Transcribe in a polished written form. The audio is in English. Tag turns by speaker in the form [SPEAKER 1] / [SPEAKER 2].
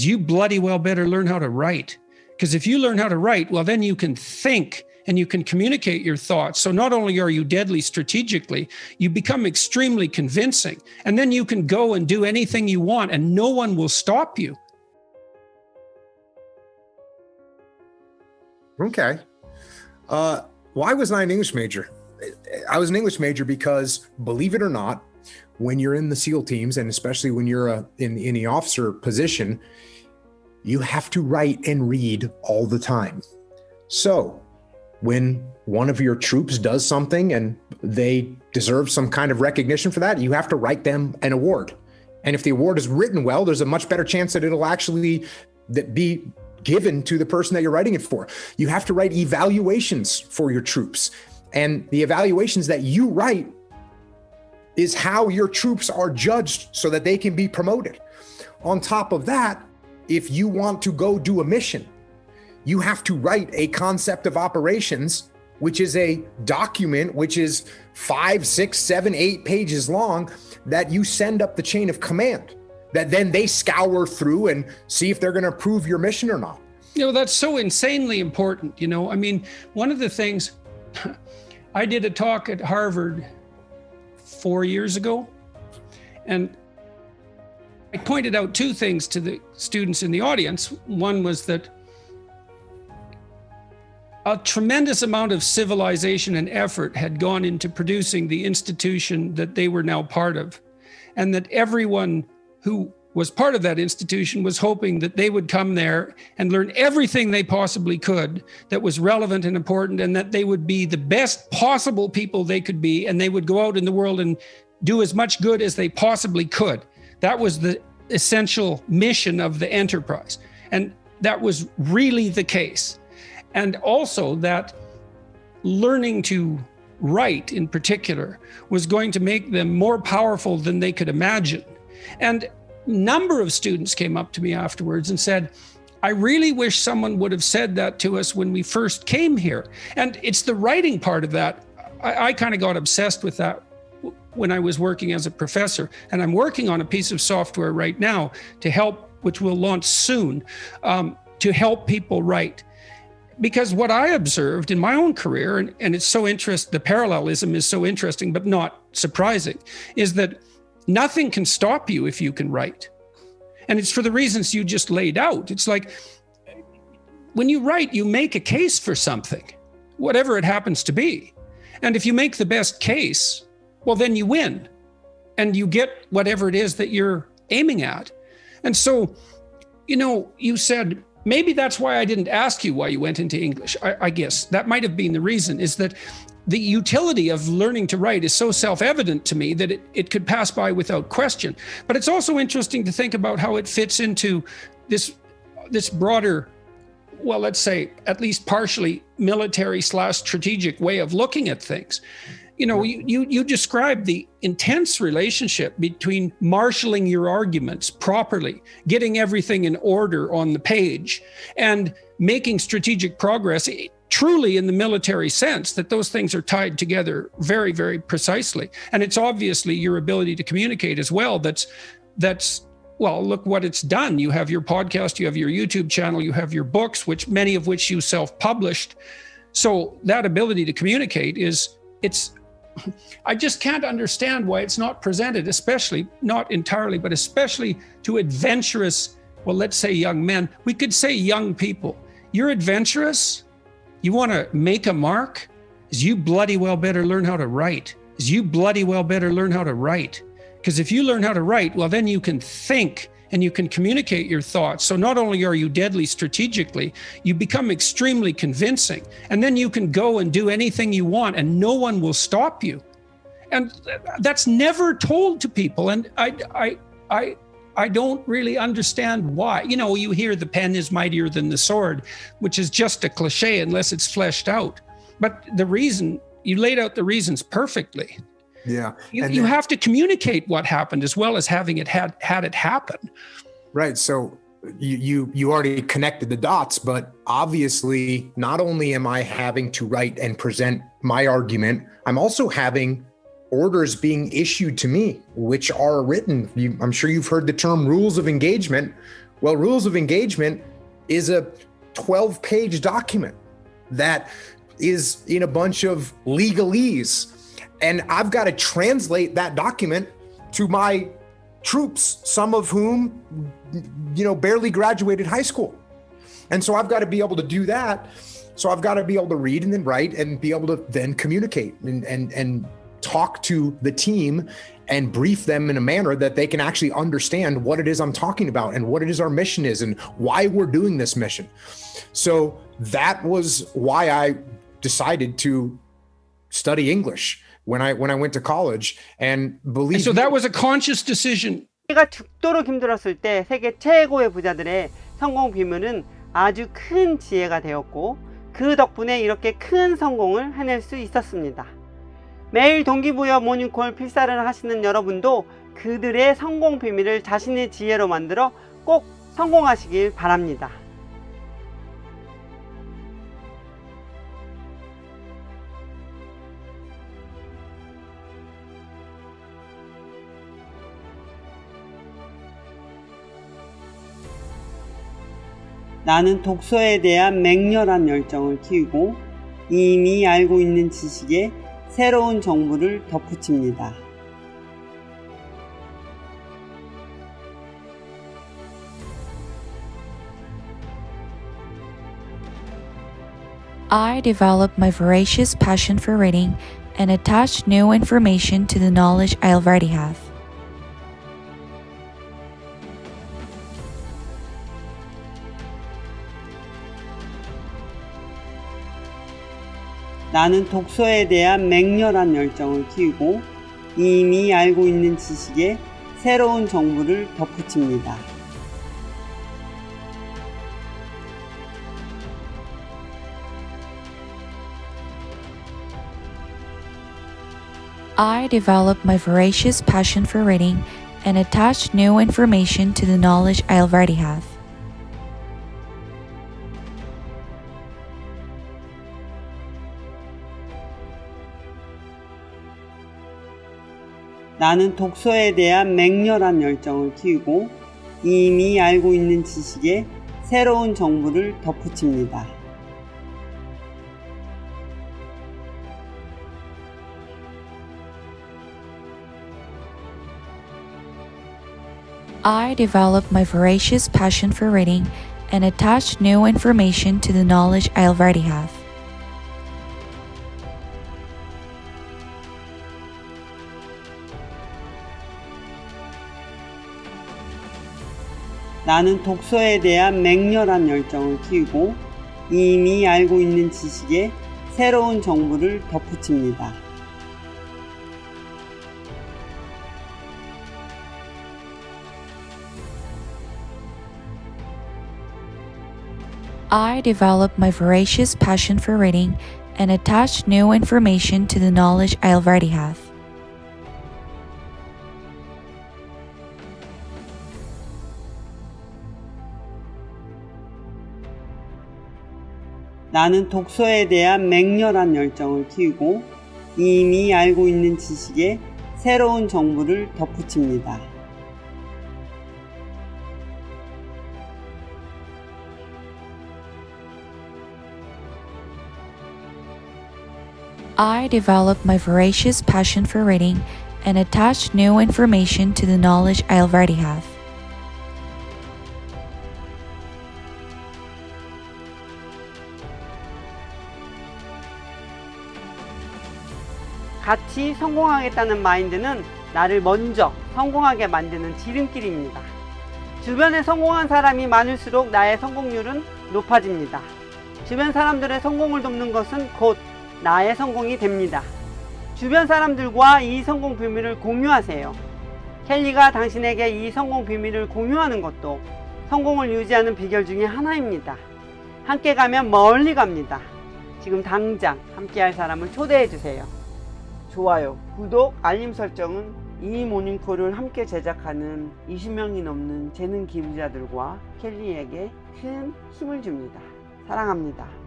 [SPEAKER 1] is you bloody well better learn how to write. Because if you learn how to write, well, then you can think and you can communicate your thoughts. So not only are you deadly strategically, you become extremely convincing. And then you can go and do anything you want and no one will stop you.
[SPEAKER 2] Okay. Why was I an English major? I was an English major because, believe it or not, when you're in the SEAL teams, and especially when you're in the officer position, you have to write and read all the time. So when one of your troops does something and they deserve some kind of recognition for that, you have to write them an award. And if the award is written well, there's a much better chance that it'll actually be given to the person that you're writing it for. You have to write evaluations for your troops. And the evaluations that you write is how your troops are judged so that they can be promoted. On top of that, if you want to go do a mission, you have to write a concept of operations, which is a document which is 5, 6, 7, 8 pages long that you send up the chain of command, that then they scour through and see if they're going to approve your mission or not.
[SPEAKER 1] You know, that's so insanely important. You know, I mean, one of the things, I did a talk at Harvard 4 years ago, and I pointed out two things to the students in the audience. One was that a tremendous amount of civilization and effort had gone into producing the institution that they were now part of, and that everyone who was part of that institution was hoping that they would come there and learn everything they possibly could that was relevant and important, and that they would be the best possible people they could be, and they would go out in the world and do as much good as they possibly could. That was the essential mission of the enterprise. And that was really the case. And also that learning to write in particular was going to make them more powerful than they could imagine. And a number of students came up to me afterwards and said, I really wish someone would have said that to us when we first came here. And it's the writing part of that. I kind of got obsessed with that when I was working as a professor. And I'm working on a piece of software right now to help, which will launch soon, to help people write. Because what I observed in my own career, and it's so interesting, the parallelism is so interesting, but not surprising, is that nothing can stop you if you can write. And it's for the reasons you just laid out. It's like, when you write, you make a case for something, whatever it happens to be. And if you make the best case, well, then you win and you get whatever it is that you're aiming at. And so, you know, you said, maybe that's why I didn't ask you why you went into English. I guess that might have been the reason, is that the utility of learning to write is so self-evident to me that it could pass by without question. But it's also interesting to think about how it fits into this broader, well, let's say at least partially military/strategic way of looking at things. You know, you described the intense relationship between marshaling your arguments properly, getting everything in order on the page, and making strategic progress, truly in the military sense, that those things are tied together very, very precisely. And it's obviously your ability to communicate as well that's well, look what it's done. You have your podcast, you have your YouTube channel, you have your books, which many of which you self-published. So that ability to communicate I just can't understand why it's not presented, especially, not entirely, but especially to adventurous, well, let's say young men. We could say young people. You're adventurous, you want to make a mark, is you bloody well better learn how to write. Is you bloody well better learn how to write. Because if you learn how to write, well, then you can think and you can communicate your thoughts. So not only are you deadly strategically, you become extremely convincing. And then you can go and do anything you want and no one will stop you. And that's never told to people. And I don't really understand why. You know, you hear the pen is mightier than the sword, which is just a cliche unless it's fleshed out. But the reason, you laid out the reasons perfectly.
[SPEAKER 2] Yeah.
[SPEAKER 1] You have to communicate what happened as well as having it had it happen.
[SPEAKER 2] Right. So you already connected the dots, but obviously not only am I having to write and present my argument, I'm also having orders being issued to me, which are written. I'm sure you've heard the term rules of engagement, Well, rules of engagement is a 12-page document that is in a bunch of legalese. And I've got to translate that document to my troops, some of whom, barely graduated high school. And so I've got to be able to do that. So I've got to be able to read and then write and be able to then communicate and talk to the team and brief them in a manner that they can actually understand what it is I'm talking about and what it is our mission is and why we're doing this mission. So that was why I decided to study English when I went to college. And believe
[SPEAKER 1] so that was a conscious decision.
[SPEAKER 3] 제가 죽도록 힘들었을 때 세계 최고의 부자들의 성공 비밀은 아주 큰 지혜가 되었고 그 덕분에 이렇게 큰 성공을 해낼 수 있었습니다. 매일 동기부여 모닝콜 필사를 하시는 여러분도 그들의 성공 비밀을 자신의 지혜로 만들어 꼭 성공하시길 바랍니다. 나는 독서에 대한 맹렬한 열정을 키우고 이미 알고 있는 지식에 새로운 정보를 덧붙입니다.
[SPEAKER 4] I developed my voracious passion for reading and attached new information to the knowledge I already have.
[SPEAKER 3] 나는 독서에 대한 맹렬한 열정을 키우고 이미 알고 있는 지식에 새로운 정보를 덧붙입니다.
[SPEAKER 4] I developed my voracious passion for reading and attached new information to the knowledge I already have.
[SPEAKER 3] 나는 독서에 대한 맹렬한 열정을 키우고 이미 알고 있는 지식에 새로운 정보를 덧붙입니다.
[SPEAKER 4] I developed my voracious passion for reading and attached new information to the knowledge I already have.
[SPEAKER 3] 나는 독서에 대한 맹렬한 열정을 키우고 이미 알고 있는 지식에 새로운 정보를 덧붙입니다.
[SPEAKER 4] I developed my voracious passion for reading and attached new information to the knowledge I already have.
[SPEAKER 3] 나는 독서에 대한 맹렬한 열정을 키우고 이미 알고 있는 지식에 새로운 정보를 덧붙입니다.
[SPEAKER 4] I developed my voracious passion for reading and attached new information to the knowledge I already have.
[SPEAKER 3] 같이 성공하겠다는 마인드는 나를 먼저 성공하게 만드는 지름길입니다. 주변에 성공한 사람이 많을수록 나의 성공률은 높아집니다. 주변 사람들의 성공을 돕는 것은 곧 나의 성공이 됩니다. 주변 사람들과 이 성공 비밀을 공유하세요. 켈리가 당신에게 이 성공 비밀을 공유하는 것도 성공을 유지하는 비결 중에 하나입니다. 함께 가면 멀리 갑니다. 지금 당장 함께할 사람을 초대해 주세요. 좋아요, 구독, 알림 설정은 이 모닝콜을 함께 제작하는 20명이 넘는 재능 기부자들과 켈리에게 큰 힘을 줍니다. 사랑합니다.